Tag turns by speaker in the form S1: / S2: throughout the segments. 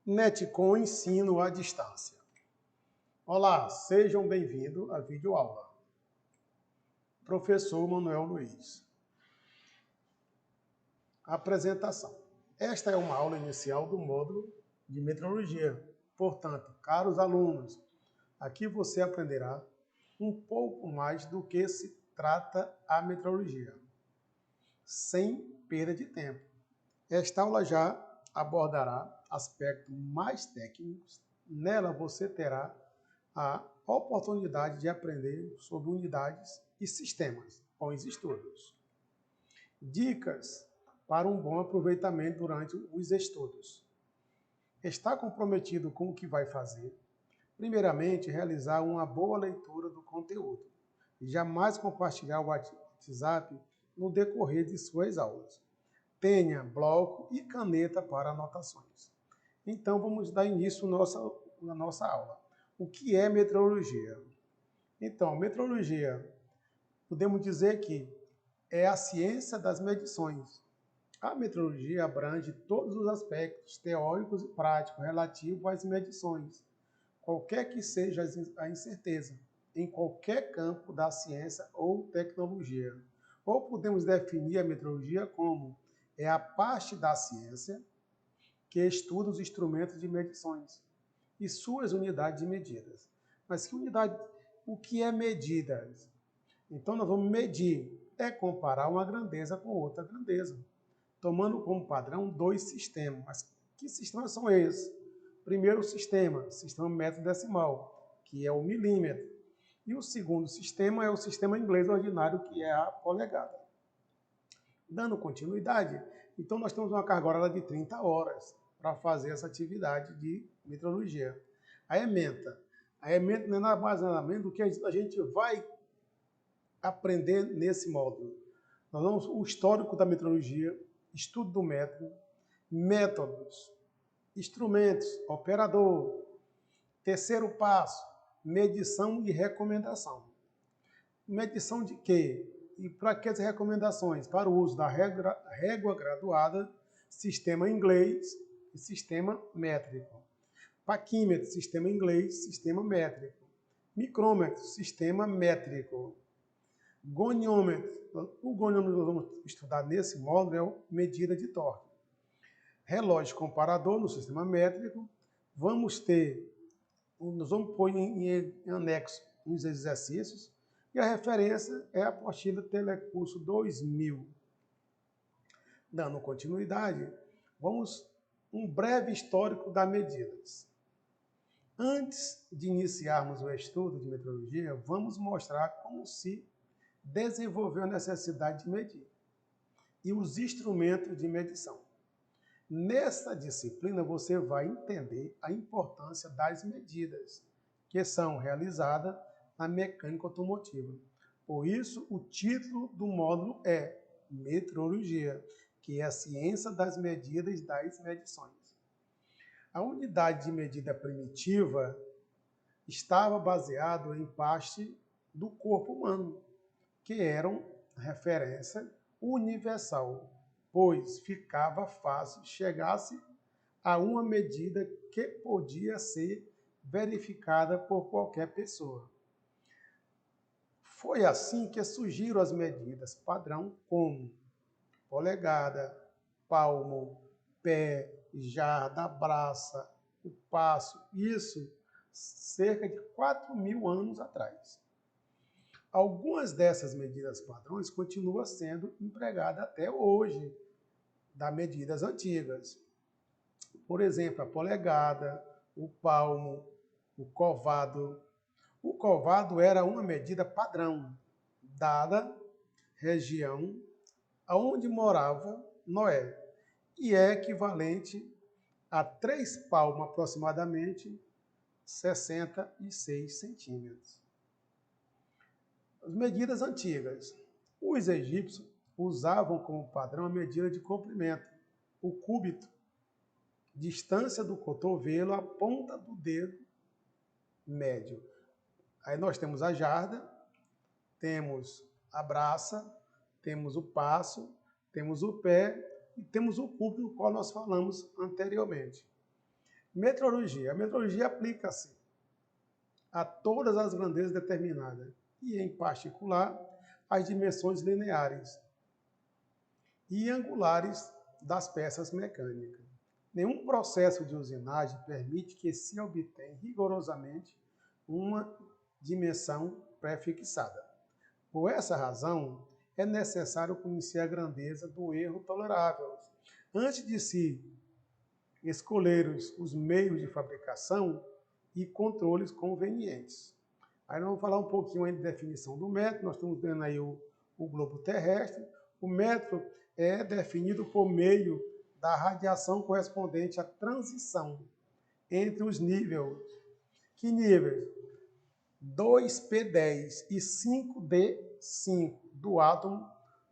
S1: Netcom Ensino à Distância. Olá, sejam bem-vindos à videoaula. Professor Manuel Luiz. Apresentação. Esta é uma aula inicial do módulo de metrologia. Portanto, caros alunos, aqui você aprenderá um pouco mais do que se trata a metrologia, sem perda de tempo. Esta aula já abordará aspectos mais técnicos. Nela você terá a oportunidade de aprender sobre unidades e sistemas com os estudos. Dicas para um bom aproveitamento durante os estudos. Está comprometido com o que vai fazer? Primeiramente, realizar uma boa leitura do conteúdo. Jamais compartilhar o WhatsApp no decorrer de suas aulas. Tenha bloco e caneta para anotações. Então, vamos dar início na nossa aula. O que é metrologia? Então, metrologia, podemos dizer que é a ciência das medições. A metrologia abrange todos os aspectos teóricos e práticos relativos às medições, qualquer que seja a incerteza, em qualquer campo da ciência ou tecnologia. Ou podemos definir a metrologia como é a parte da ciência que estuda os instrumentos de medições e suas unidades de medidas. Mas o que é medidas? Então nós vamos medir, é comparar uma grandeza com outra grandeza, tomando como padrão dois sistemas. Mas que sistemas são esses? Primeiro sistema métrico decimal, que é o milímetro. E o segundo sistema é o sistema inglês ordinário, que é a polegada. Dando continuidade, então nós temos uma carga horária de 30 horas para fazer essa atividade de metrologia. A ementa não é nada mais nada menos do que a gente vai aprender nesse módulo. Nós vamos o histórico da metrologia, estudo do método, métodos, instrumentos, operador. Terceiro passo, medição e recomendação. Medição de quê? E para que as recomendações? Para o uso da régua graduada, sistema inglês e sistema métrico. Paquímetro, sistema inglês, sistema métrico. Micrômetro, sistema métrico. Goniômetro. O goniômetro que nós vamos estudar nesse módulo é a medida de torque. Relógio comparador no sistema métrico. Nós vamos pôr em anexo uns exercícios. E a referência é a apostila Telecurso 2000. Dando continuidade, vamos um breve histórico das medidas. Antes de iniciarmos o estudo de metrologia, vamos mostrar como se desenvolveu a necessidade de medir e os instrumentos de medição. Nessa disciplina, você vai entender a importância das medidas que são realizadas na mecânica automotiva. Por isso, o título do módulo é Metrologia, que é a ciência das medidas e das medições. A unidade de medida primitiva estava baseada em parte do corpo humano, que eram referência universal, pois ficava fácil chegar-se a uma medida que podia ser verificada por qualquer pessoa. Foi assim que surgiram as medidas padrão como polegada, palmo, pé, jarda, braça, o passo, isso cerca de 4.000 anos atrás. Algumas dessas medidas padrões continuam sendo empregadas até hoje, das medidas antigas. Por exemplo, a polegada, o palmo, o covado. O covado era uma medida padrão, dada região onde morava Noé, e é equivalente a 3 palmos, aproximadamente 66 centímetros. As medidas antigas. Os egípcios usavam como padrão a medida de comprimento, o cúbito, distância do cotovelo à ponta do dedo médio. Aí nós temos a jarda, temos a braça, temos o passo, temos o pé e temos o cúbito, do qual nós falamos anteriormente. Metrologia. A metrologia aplica-se a todas as grandezas determinadas e, em particular, as dimensões lineares e angulares das peças mecânicas. Nenhum processo de usinagem permite que se obtenha rigorosamente uma dimensão pré-fixada. Por essa razão, é necessário conhecer a grandeza do erro tolerável antes de se escolher os meios de fabricação e controles convenientes. Aí nós vamos falar um pouquinho aí de definição do metro. Nós estamos vendo aí o globo terrestre. O metro é definido por meio da radiação correspondente à transição entre os níveis. Que níveis? 2p10 e 5d5 do átomo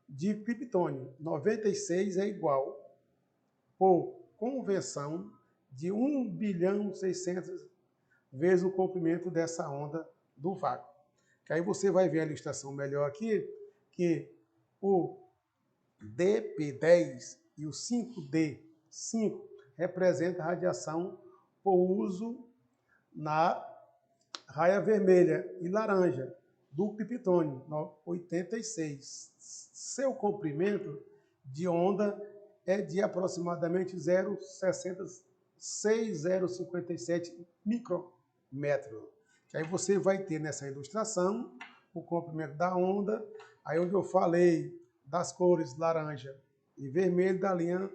S1: de criptônio. 96 é igual, por convenção, de 1.600.000 vezes o comprimento dessa onda do vácuo. Que aí você vai ver a ilustração melhor aqui, que o dp10 e o 5d5 representam a radiação por uso na raia vermelha e laranja do criptônio, 86. Seu comprimento de onda é de aproximadamente 0,6057 micrômetros. Aí você vai ter nessa ilustração o comprimento da onda, aí onde eu falei das cores laranja e vermelho da linha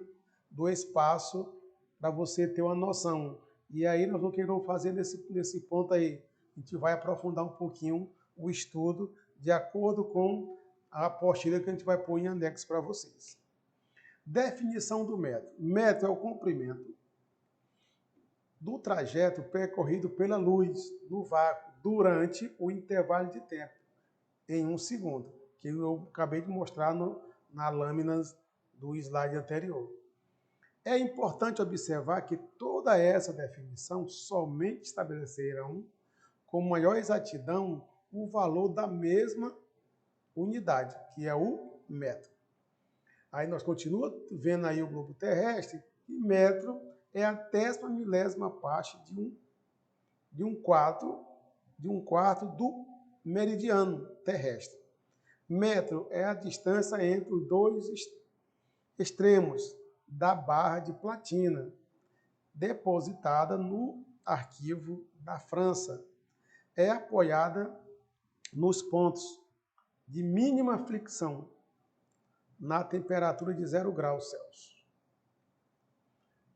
S1: do espaço, para você ter uma noção. E aí nós vamos fazer nesse ponto aí. A gente vai aprofundar um pouquinho o estudo de acordo com a apostila que a gente vai pôr em anexo para vocês. Definição do metro. Metro é o comprimento do trajeto percorrido pela luz no vácuo durante o intervalo de tempo, em 1 segundo, que eu acabei de mostrar na lâmina do slide anterior. É importante observar que toda essa definição somente estabelecerão com maior exatidão o valor da mesma unidade, que é o metro. Aí nós continuamos vendo aí o globo terrestre, e metro é a 10ª parte de um quarto do meridiano terrestre. Metro é a distância entre os dois extremos da barra de platina, depositada no arquivo da França. É apoiada nos pontos de mínima fricção na temperatura de 0 graus Celsius.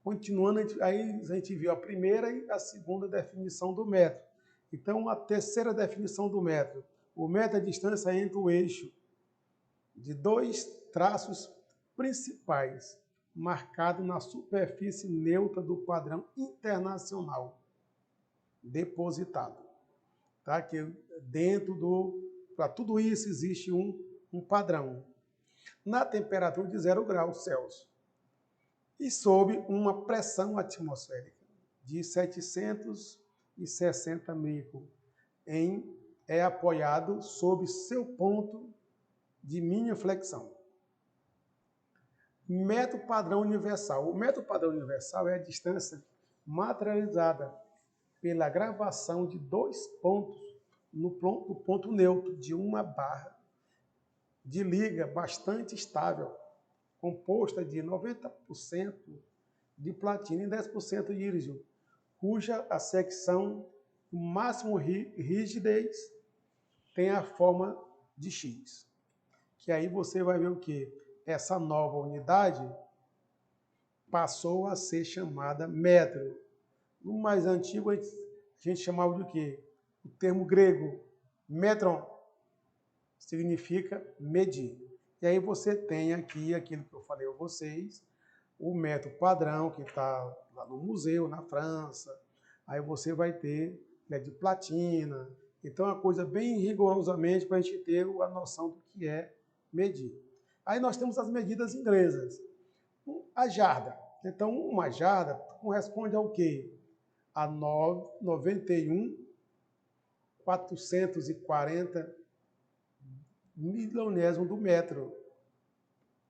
S1: Continuando, aí a gente viu a primeira e a segunda definição do metro. Então, a terceira definição do metro. O metro é a distância entre o eixo de dois traços principais, marcado na superfície neutra do padrão internacional depositado. Tá? Que para tudo isso existe um padrão. Na temperatura de 0 graus Celsius e sob uma pressão atmosférica de 760 micro, é apoiado sob seu ponto de mínima flexão. Metro padrão universal. O metro padrão universal é a distância materializada pela gravação de 2 pontos no ponto neutro de uma barra de liga bastante estável, composta de 90% de platina e 10% de írisio, cuja a secção máximo rigidez tem a forma de X. Que aí você vai ver o que? Essa nova unidade passou a ser chamada metro. No mais antigo, a gente chamava de quê? O termo grego, metron, significa medir. E aí você tem aqui aquilo que eu falei a vocês, o metro padrão, que está lá no museu, na França. Aí você vai ter de platina. Então, é uma coisa bem rigorosamente para a gente ter a noção do que é medir. Aí nós temos as medidas inglesas. A jarda. Então, uma jarda corresponde ao quê? A 91.440 milionésimo do metro.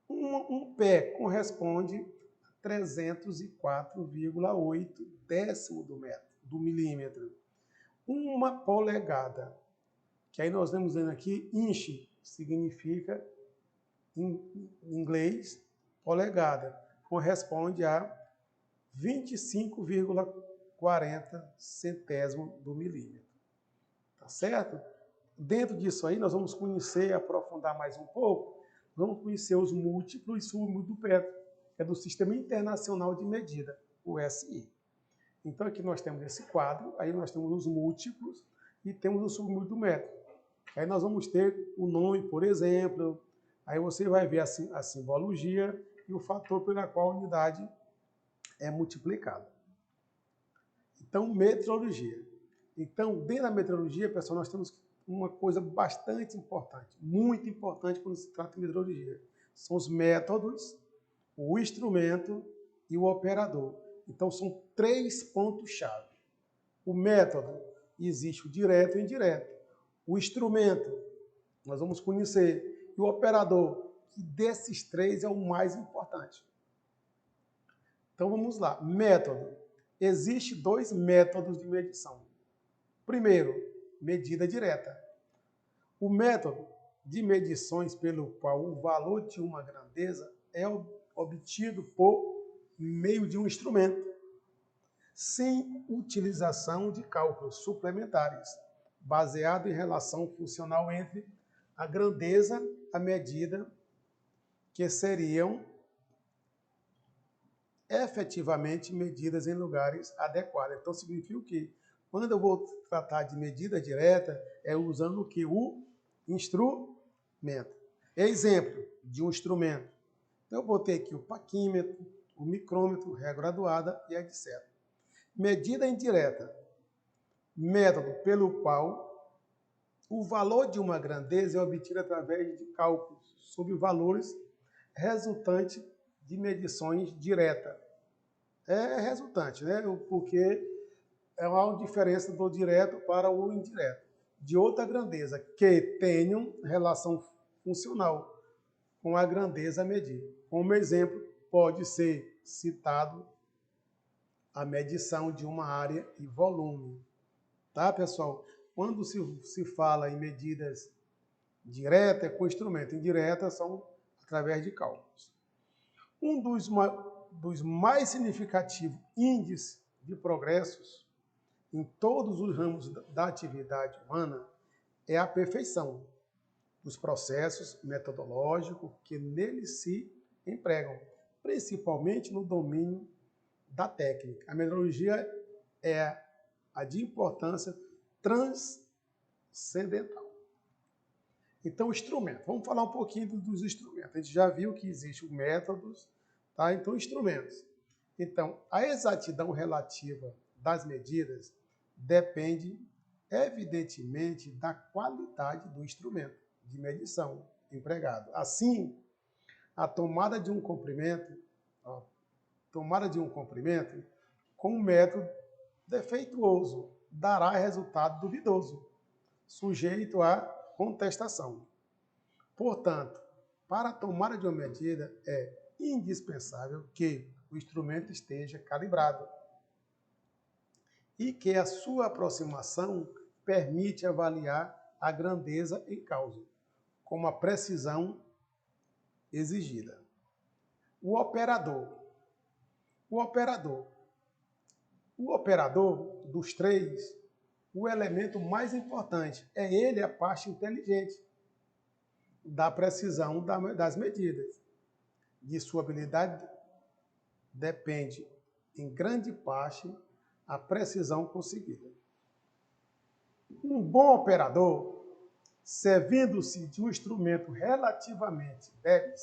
S1: Um pé corresponde 304,8 décimo do milímetro. 1 polegada, que aí nós estamos vendo aqui, inch, significa, em inglês, polegada, corresponde a 25,40 centésimo do milímetro. Tá certo? Dentro disso aí, nós vamos conhecer, aprofundar mais um pouco, vamos conhecer os múltiplos e submúltiplos do metro, que é do Sistema Internacional de Medida, o SI. Então aqui nós temos esse quadro, aí nós temos os múltiplos e temos o submúltiplo do metro. Aí nós vamos ter o nome, por exemplo, aí você vai ver a simbologia e o fator pela qual a unidade é multiplicada. Então, metrologia. Então, dentro da metrologia, pessoal, nós temos uma coisa bastante importante, muito importante quando se trata de metrologia. São os métodos, o instrumento e o operador. Então, são 3 pontos-chave. O método, existe o direto e o indireto. O instrumento, nós vamos conhecer. E o operador, que desses 3 é o mais importante. Então, vamos lá. Método. Existem 2 métodos de medição. Primeiro, medida direta. O método de medições pelo qual o valor de uma grandeza é obtido por meio de um instrumento, sem utilização de cálculos suplementares, baseado em relação funcional entre a grandeza e a medida, que seriam efetivamente medidas em lugares adequados. Então, significa o quê? Quando eu vou tratar de medida direta, é usando o que? O instrumento. Exemplo de um instrumento. Então, eu botei aqui o paquímetro, o micrômetro, régua graduada e etc. Medida indireta. Método pelo qual o valor de uma grandeza é obtido através de cálculos sobre valores resultantes de medições diretas. É resultante, né? Porque é uma diferença do direto para o indireto. De outra grandeza, que tenham relação funcional com a grandeza a medir. Como exemplo, pode ser citado a medição de uma área e volume. Tá, pessoal? Quando se fala em medidas diretas, é com instrumento. Indiretas são através de cálculos. Um dos mais significativos índices de progressos em todos os ramos da atividade humana é a perfeição dos processos metodológicos que neles se empregam, principalmente no domínio da técnica. A metrologia é a de importância transcendental. Então, instrumento. Vamos falar um pouquinho dos instrumentos. A gente já viu que existem métodos, tá? Então, instrumentos. Então, a exatidão relativa das medidas depende, evidentemente, da qualidade do instrumento de medição empregado. Assim, a tomada de um comprimento com um método defeituoso dará resultado duvidoso, sujeito à contestação. Portanto, para a tomada de uma medida é indispensável que o instrumento esteja calibrado e que a sua aproximação permite avaliar a grandeza em causa, com a precisão exigida. O operador dos 3, o elemento mais importante, é ele a parte inteligente da precisão das medidas. De sua habilidade depende, em grande parte, a precisão conseguida. Um bom operador, servindo-se de um instrumento relativamente débil,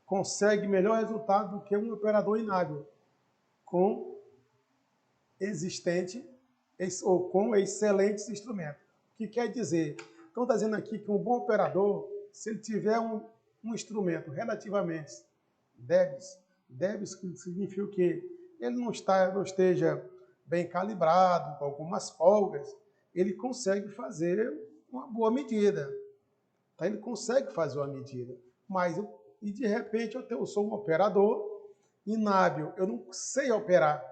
S1: consegue melhor resultado do que um operador inábil, com excelentes instrumentos. O que quer dizer? Então, está dizendo aqui que um bom operador, se ele tiver um instrumento relativamente débil significa o quê? Ele não esteja bem calibrado, com algumas folgas, ele consegue fazer uma boa medida. Tá? Ele consegue fazer uma medida. Mas, e de repente, eu sou um operador inábil, eu não sei operar,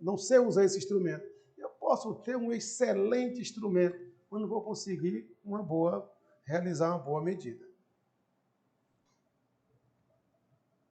S1: não sei usar esse instrumento. Eu posso ter um excelente instrumento, mas não vou conseguir realizar uma boa medida.